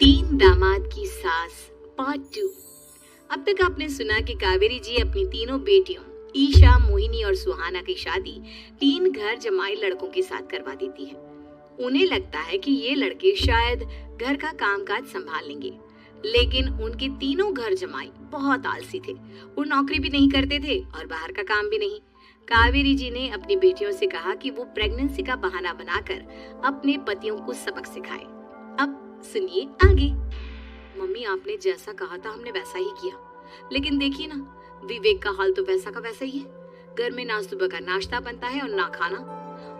तीन दामाद की सास पार्ट 2। अब तक आपने सुना कि कावेरी जी अपनी तीनों बेटियों ईशा, मोहिनी और सुहाना की शादी तीन घर जमाई लड़कों के साथ करवा देती है। उन्हें लगता है कि ये लड़के शायद घर का कामकाज संभाल लेंगे, लेकिन उनके तीनों घर जमाई बहुत आलसी थे। वो नौकरी भी नहीं करते थे और बाहर का काम भी नहीं। कावेरी जी ने अपनी बेटियों से कहा कि वो प्रेगनेंसी का बहाना बनाकर अपने पतियों को सबक सिखाए। अब सुनिए आगे। मम्मी, आपने जैसा कहा था हमने वैसा ही किया, लेकिन देखिए ना, विवेक का हाल तो वैसा का वैसा ही है। घर में ना सुबह का नाश्ता बनता है और ना खाना।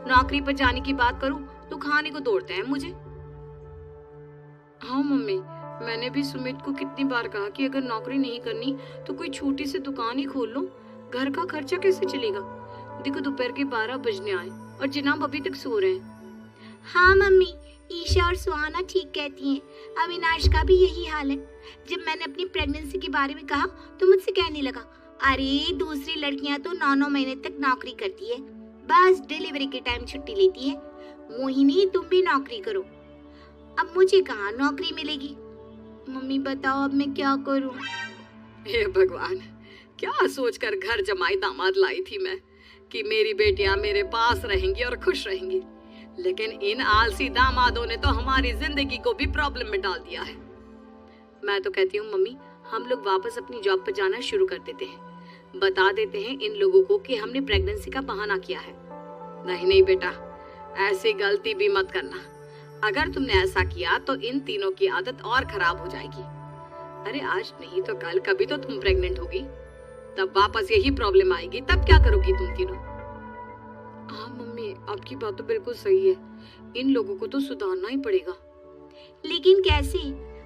नौकरी पर जाने की बात करूं तो खाने को तोड़ते हैं मुझे। हाँ मम्मी, मैंने भी सुमित को कितनी बार कहा कि अगर नौकरी नहीं करनी तो कोई छोटी सी दुकान ही खोल लो। घर का खर्चा कैसे चलेगा? देखो दोपहर के 12 बजने आए और जिनाब अभी तक सो रहे हैं। हाँ मम्मी, ईशा और सुहाना ठीक कहती हैं। अविनाश का भी यही हाल है। जब मैंने अपनी प्रेगनेंसी के बारे में कहा तो मुझसे कहने लगा, अरे दूसरी लड़कियां तो 9-9 महीने तक नौकरी करती है, बस डिलीवरी के टाइम छुट्टी लेती है। मोहिनी, तुम भी नौकरी करो। अब मुझे कहाँ नौकरी मिलेगी? मम्मी बताओ, अब मैं क्या करूं? हे भगवान, क्या सोचकर घर जमाई दामाद लाई थी मैं कि मेरी बेटियां मेरे पास रहेंगी और खुश रहेंगी, लेकिन इन आलसी दामादों ने तो हमारी जिंदगी को भी प्रॉब्लम में डाल दिया है। मैं तो कहती हूँ मम्मी, हम लोग वापस अपनी जॉब पर जाना शुरू कर देते हैं। बता देते हैं इन लोगों को कि हमने प्रेगनेंसी का बहाना किया है। नहीं नहीं बेटा, ऐसी गलती भी मत करना। अगर तुमने ऐसा किया तो इन तीनों की आदत और खराब हो जाएगी। अरे आज नहीं तो कल कभी तो तुम प्रेग्नेंट होगी, तब वापस यही प्रॉब्लम आएगी। तब क्या करोगी तुम तीनों? हाँ मम्मी, आपकी बात तो बिल्कुल सही है। इन लोगों को तो सुधारना ही पड़ेगा। लेकिन कैसे?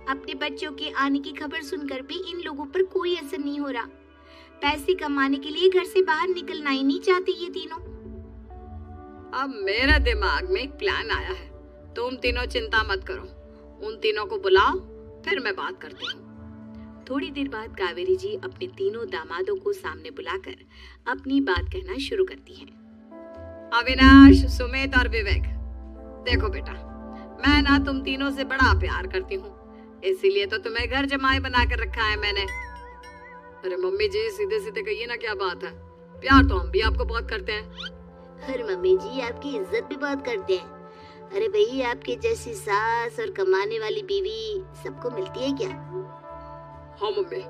अपने बच्चों के आने की खबर सुनकर भी इन लोगों पर कोई असर नहीं हो रहा। पैसे कमाने के लिए घर से बाहर निकलना ही नहीं चाहते ये तीनों। अब मेरे दिमाग में एक प्लान आया है। तुम तीनों चिंता मत करो, उन तीनों को बुलाओ, फिर मैं बात करती हूँ। थोड़ी देर बाद कावेरी जी अपने तीनों दामादों को सामने बुलाकर अपनी बात कहना शुरू करती हैं। अविनाश, सुमित और विवेक, देखो बेटा, मैं ना तुम तीनों से बड़ा प्यार करती हूँ, इसीलिए तो तुम्हें घर जमाई बना कर रखा है मैंने। अरे मम्मी जी, सीधे सीधे कहिए ना, क्या बात है? प्यार तो हम भी आपको बहुत करते हैं। अरे मम्मी जी, आपकी इज्जत भी बहुत करते हैं। अरे भाई, आपके जैसी सास और कमाने वाली बीवी सबको मिलती है क्या? हाँ मम्मी,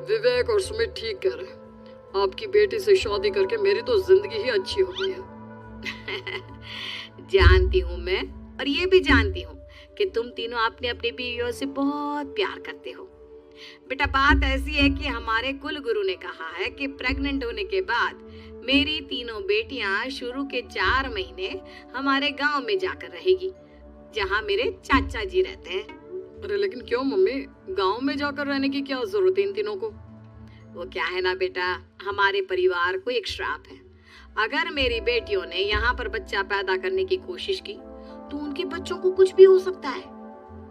विवेक और सुमित ठीक कह रहे हैं। आपकी बेटी से शादी करके मेरी तो जिंदगी ही अच्छी हो गई है। जानती हूँ मैं, और ये भी जानती हूँ कि तुम तीनों अपने अपनी बीवियों से बहुत प्यार करते हो। बेटा, बात ऐसी है कि हमारे कुल गुरु ने कहा है कि प्रेग्नेंट होने के बाद मेरी तीनों बेटियां शुरू के 4 महीने हमारे गांव में जाकर रहेगी, जहां मेरे चाचा जी रहते हैं। अरे लेकिन क्यों मम्मी, गांव में जाकर रहने की क्या जरूरत है इन तीनों को? वो क्या है ना बेटा, हमारे परिवार को एक श्राप है। अगर मेरी बेटियों ने यहाँ पर बच्चा पैदा करने की कोशिश की तो उनके बच्चों को कुछ भी हो सकता है।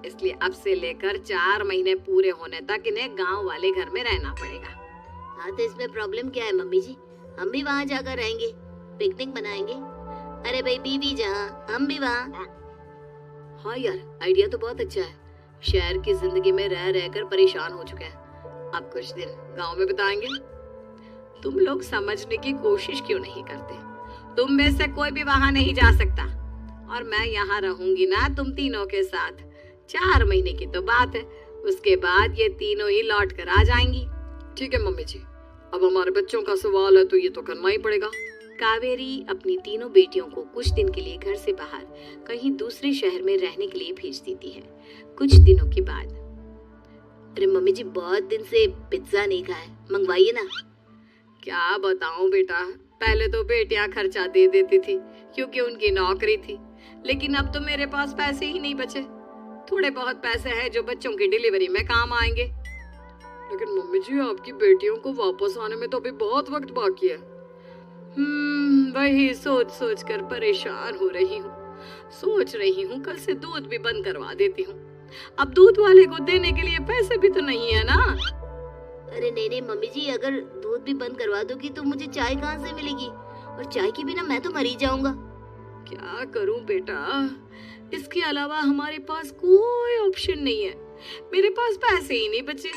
इसलिए अब से लेकर 4 महीने पूरे होने तक इन्हें गांव वाले घर में रहना पड़ेगा। हाँ, तो इसमें प्रॉब्लम क्या है मम्मी जी? हम भी वहाँ जाकर रहेंगे, पिकनिक बनाएंगे। अरे भाई, बीवी जहाँ हम भी वहाँ। हाँ यार, आइडिया तो बहुत अच्छा है। शहर की जिंदगी में रह रहकर परेशान हो चुके हैं, अब कुछ दिन गांव में बिताएंगे। तुम लोग समझने की कोशिश क्यों नहीं करते? तुम में से कोई भी वहां नहीं जा सकता, और मैं यहाँ रहूंगी ना तुम तीनों के साथ। 4 महीने की तो बात है, उसके बाद ये तीनों ही लौट कर आ जाएंगी। ठीक है मम्मी जी, अब हमारे बच्चों का सवाल है तो ये तो करना ही पड़ेगा। कावेरी अपनी तीनों बेटियों को कुछ दिन के लिए घर से बाहर कहीं दूसरे शहर में रहने के लिए भेज देती है। कुछ दिनों के बाद, अरे मम्मी जी, बहुत दिन से पिज्जा नहीं खाया, मंगवाइए ना। क्या बताऊं बेटा, पहले तो बेटियां खर्चा दे देती थी क्योंकि उनकी नौकरी थी, लेकिन अब तो मेरे पास पैसे ही नहीं बचे। थोड़े बहुत पैसे हैं जो बच्चों की डिलीवरी में काम आएंगे। लेकिन मम्मी जी, आपकी बेटियों को वापस आने में तो अभी बहुत वक्त बाकी है। वही सोच सोच कर परेशान हो रही हूँ। सोच रही हूँ कल से दूध भी बंद करवा देती हूँ। अब दूध वाले को देने के लिए पैसे भी तो नहीं है ना। अरे नहीं नहीं मम्मी जी, अगर दूध भी बंद करवा दोगी तो मुझे चाय कहाँ से मिलेगी? और चाय के बिना मैं तो मर ही जाऊंगा। क्या करूं बेटा, इसके अलावा हमारे पास कोई ऑप्शन नहीं है। मेरे पास पैसे ही नहीं बचे।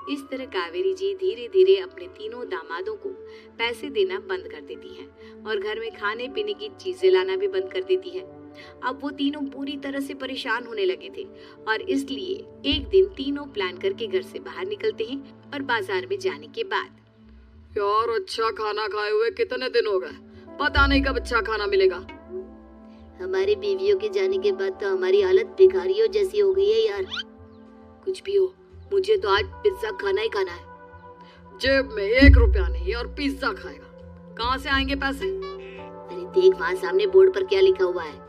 इस तरह कावेरी जी धीरे धीरे अपने तीनों दामादों को पैसे देना बंद कर देती है और घर में खाने पीने की चीजें लाना भी बंद कर देती है। अब वो तीनों पूरी तरह से परेशान होने लगे थे और इसलिए एक दिन तीनों प्लान करके घर से बाहर निकलते हैं और बाजार में जाने के बाद, यार अच्छा खाना खाए हुए कितने दिन हो गए, पता नहीं कब अच्छा खाना मिलेगा। हमारी बीवियों के जाने के बाद तो हमारी हालत भिखारियों जैसी हो गई है यार। कुछ भी हो, मुझे तो आज पिज्जा खाना ही खाना है। जेब में 1 रुपया नहीं और पिज्जा खाएगा, कहाँ से आएंगे पैसे? अरे देख वहाँ सामने बोर्ड पर क्या लिखा हुआ है,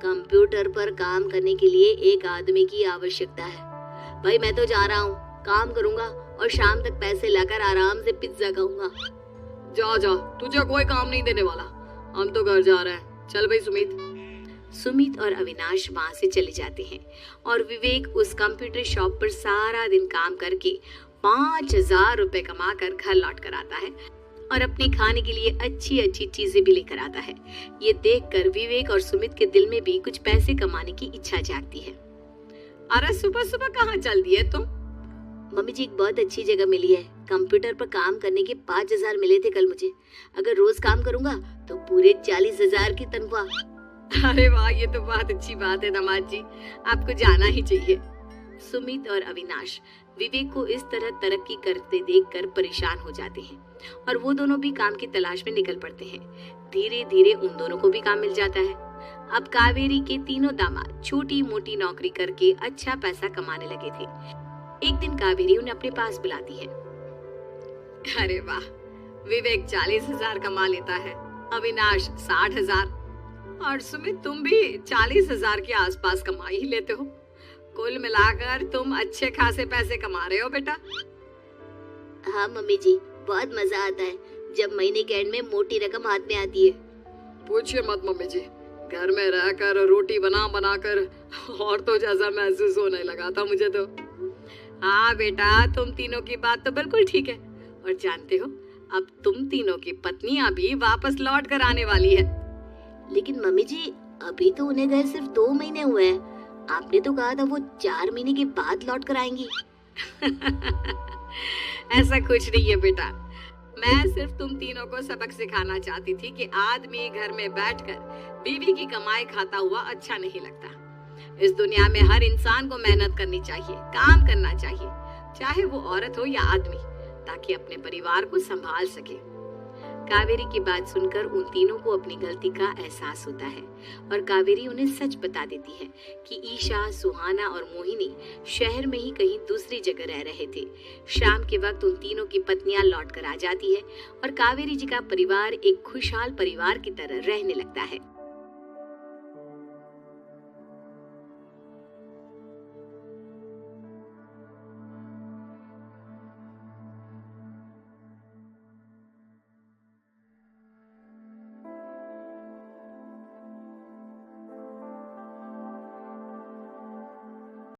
कंप्यूटर पर काम करने के लिए एक आदमी की आवश्यकता है। भाई मैं तो जा रहा हूँ, काम करूँगा और शाम तक पैसे लाकर आराम से पिज्जा खाऊंगा। जा जा, तुझे कोई काम नहीं देने वाला, हम तो घर जा रहे हैं। चल भाई सुमित। सुमित और अविनाश वहाँ से चले जाते हैं और विवेक उस कंप्यूटर शॉप पर सारा दिन काम करके 5,000 रुपए कमा कर घर लौट कर आता है और अपने खाने के लिए अच्छी अच्छी चीजें भी लेकर आता है। ये देखकर विवेक और सुमित के दिल में भी कुछ पैसे कमाने की इच्छा जागती है। अरे सुबह सुबह कहाँ चल दी है तुम? मम्मी जी एक बहुत अच्छी जगह मिली है, कंप्यूटर पर काम करने के 5,000 मिले थे कल मुझे। अगर रोज काम करूंगा तो पूरे 40,000 की तनख्वाह। अरे वाह, ये तो बहुत अच्छी बात है दामाद जी, आपको जाना ही चाहिए। सुमित और अविनाश विवेक को इस तरह तरक्की करते देखकर परेशान हो जाते हैं और वो दोनों भी काम की तलाश में निकल पड़ते हैं। धीरे धीरे उन दोनों को भी काम मिल जाता है। अब कावेरी के तीनों दामाद छोटी मोटी नौकरी करके अच्छा पैसा कमाने लगे थे। एक दिन कावेरी उन्हें अपने पास बुलाती है। अरे वाह, विवेक 40,000 कमा लेता है, अविनाश 60,000 और सुमित तुम भी 40,000 के आसपास कमा ही लेते हो। कुल मिलाकर तुम अच्छे खासे पैसे कमा रहे हो बेटा। हाँ मम्मी जी, बहुत मजा आता है जब महीने के एंड में मोटी रकम हाथ में आती है। पूछिए मत मम्मी जी, घर में रहकर रोटी बना बना कर और तो जैसा महसूस होने लगा था मुझे तो। हाँ बेटा, तुम तीनों की बात तो बिल्कुल ठीक है और जानते हो अब तुम तीनों की पत्नियां भी वापस लौट कर आने वाली है। लेकिन मम्मी जी अभी तो उन्हें गए सिर्फ 2 महीने हुए हैं, आपने तो कहा था वो 4 महीने के बाद लौट कर आएंगी। ऐसा कुछ नहीं है बेटा, मैं सिर्फ तुम तीनों को सबक सिखाना चाहती थी कि आदमी घर में बैठकर बीवी की कमाई खाता हुआ अच्छा नहीं लगता। इस दुनिया में हर इंसान को मेहनत करनी चाहिए, काम करना चाहिए, चाहे वो औरत हो या आदमी, ताकि अपने परिवार को संभाल सके। कावेरी की बात सुनकर उन तीनों को अपनी गलती का एहसास होता है और कावेरी उन्हें सच बता देती है कि ईशा, सुहाना और मोहिनी शहर में ही कहीं दूसरी जगह रह रहे थे। शाम के वक्त उन तीनों की पत्नियां लौट कर आ जाती है और कावेरी जी का परिवार एक खुशहाल परिवार की तरह रहने लगता है।